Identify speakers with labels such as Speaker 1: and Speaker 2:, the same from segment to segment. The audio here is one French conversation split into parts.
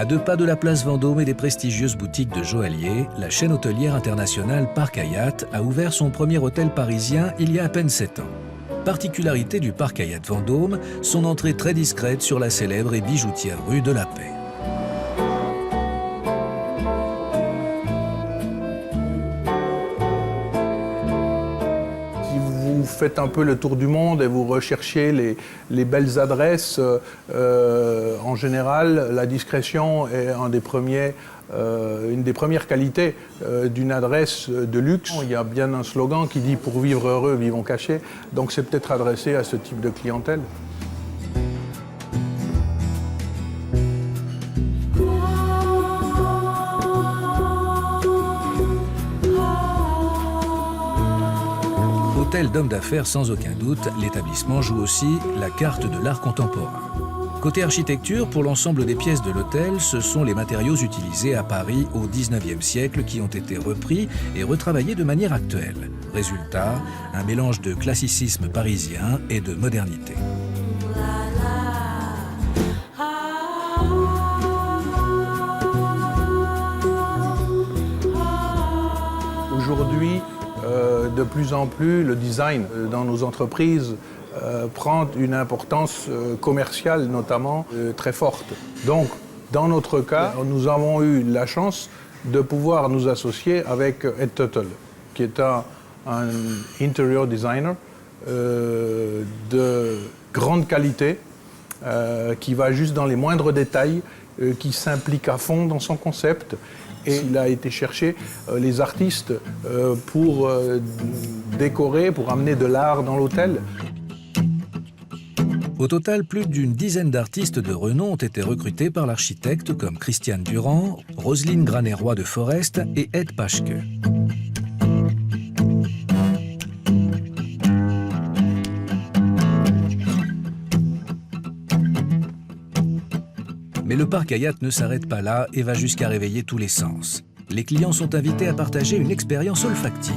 Speaker 1: À 2 pas de la place Vendôme et des prestigieuses boutiques de joailliers, la chaîne hôtelière internationale Parc Hyatt a ouvert son premier hôtel parisien il y a à peine 7 ans. Particularité du Parc Hyatt Vendôme, son entrée très discrète sur la célèbre et bijoutière rue de la Paix.
Speaker 2: Vous faites un peu le tour du monde et vous recherchez les belles adresses. En général, la discrétion est une des premières qualités d'une adresse de luxe. Il y a bien un slogan qui dit « Pour vivre heureux, vivons cachés ». Donc c'est peut-être adressé à ce type de clientèle.
Speaker 1: Hôtel d'homme d'affaires sans aucun doute, l'établissement joue aussi la carte de l'art contemporain. Côté architecture, pour l'ensemble des pièces de l'hôtel, ce sont les matériaux utilisés à Paris au XIXe siècle qui ont été repris et retravaillés de manière actuelle. Résultat, un mélange de classicisme parisien et de modernité.
Speaker 2: Aujourd'hui, de plus en plus, le design dans nos entreprises prend une importance commerciale notamment très forte. Donc, dans notre cas, nous avons eu la chance de pouvoir nous associer avec Ed Tuttle, qui est un interior designer de grande qualité, qui va juste dans les moindres détails, qui s'implique à fond dans son concept. Et il a été chercher les artistes pour décorer, pour amener de l'art dans l'hôtel.
Speaker 1: Au total, plus d'une dizaine d'artistes de renom ont été recrutés par l'architecte comme Christiane Durand, Roselyne Granet-Roy de Forest et Ed Paschke. Mais le Parc Hyatt ne s'arrête pas là et va jusqu'à réveiller tous les sens. Les clients sont invités à partager une expérience olfactive.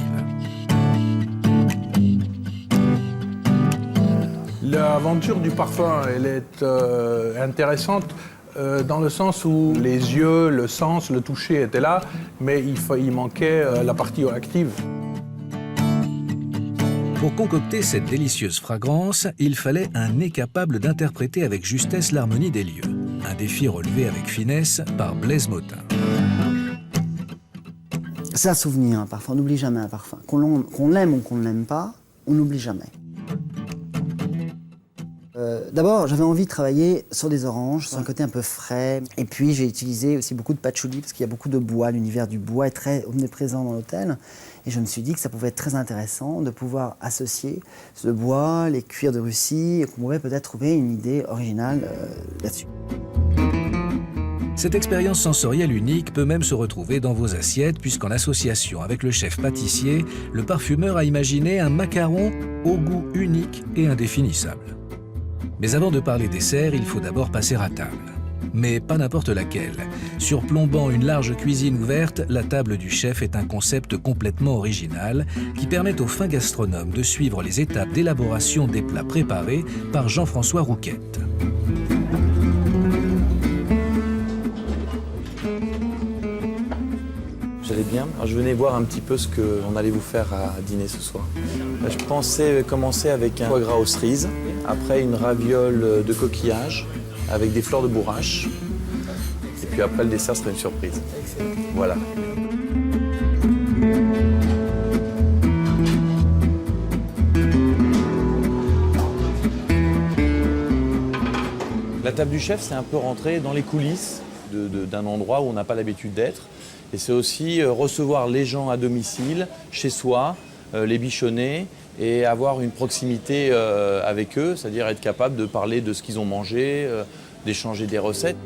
Speaker 2: L'aventure du parfum, elle est intéressante dans le sens où les yeux, le sens, le toucher étaient là, mais il manquait la partie active.
Speaker 1: Pour concocter cette délicieuse fragrance, il fallait un nez capable d'interpréter avec justesse l'harmonie des lieux. Un défi relevé avec finesse par Blaise Motin.
Speaker 3: C'est un souvenir, un parfum. On n'oublie jamais un parfum. Qu'on l'aime ou qu'on ne l'aime pas, on n'oublie jamais. D'abord, j'avais envie de travailler sur des oranges, sur un côté un peu frais. Et puis, j'ai utilisé aussi beaucoup de patchouli, parce qu'il y a beaucoup de bois. L'univers du bois est très omniprésent dans l'hôtel. Et je me suis dit que ça pouvait être très intéressant de pouvoir associer ce bois, les cuirs de Russie, et qu'on pourrait peut-être trouver une idée originale là-dessus.
Speaker 1: Cette expérience sensorielle unique peut même se retrouver dans vos assiettes, puisqu'en association avec le chef pâtissier, le parfumeur a imaginé un macaron au goût unique et indéfinissable. Mais avant de parler dessert, il faut d'abord passer à table. Mais pas n'importe laquelle. Surplombant une large cuisine ouverte, la table du chef est un concept complètement original qui permet aux fins gastronomes de suivre les étapes d'élaboration des plats préparés par Jean-François Rouquette.
Speaker 4: J'allais bien. Alors, je venais voir un petit peu ce qu'on allait vous faire à dîner ce soir. Je pensais commencer avec un foie gras aux cerises, après une raviole de coquillage avec des fleurs de bourrache. Et puis après, le dessert serait une surprise. Voilà. La table du chef, c'est un peu rentrer dans les coulisses d'un endroit où on n'a pas l'habitude d'être. Et c'est aussi recevoir les gens à domicile, chez soi, les bichonner et avoir une proximité avec eux, c'est-à-dire être capable de parler de ce qu'ils ont mangé, d'échanger des recettes.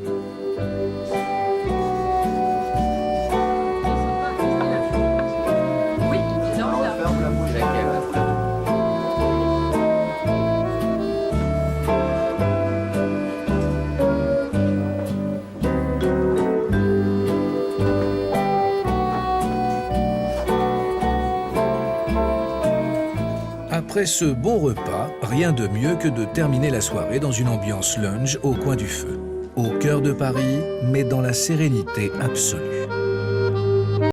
Speaker 1: Après ce bon repas, rien de mieux que de terminer la soirée dans une ambiance lounge au coin du feu. Au cœur de Paris, mais dans la sérénité absolue.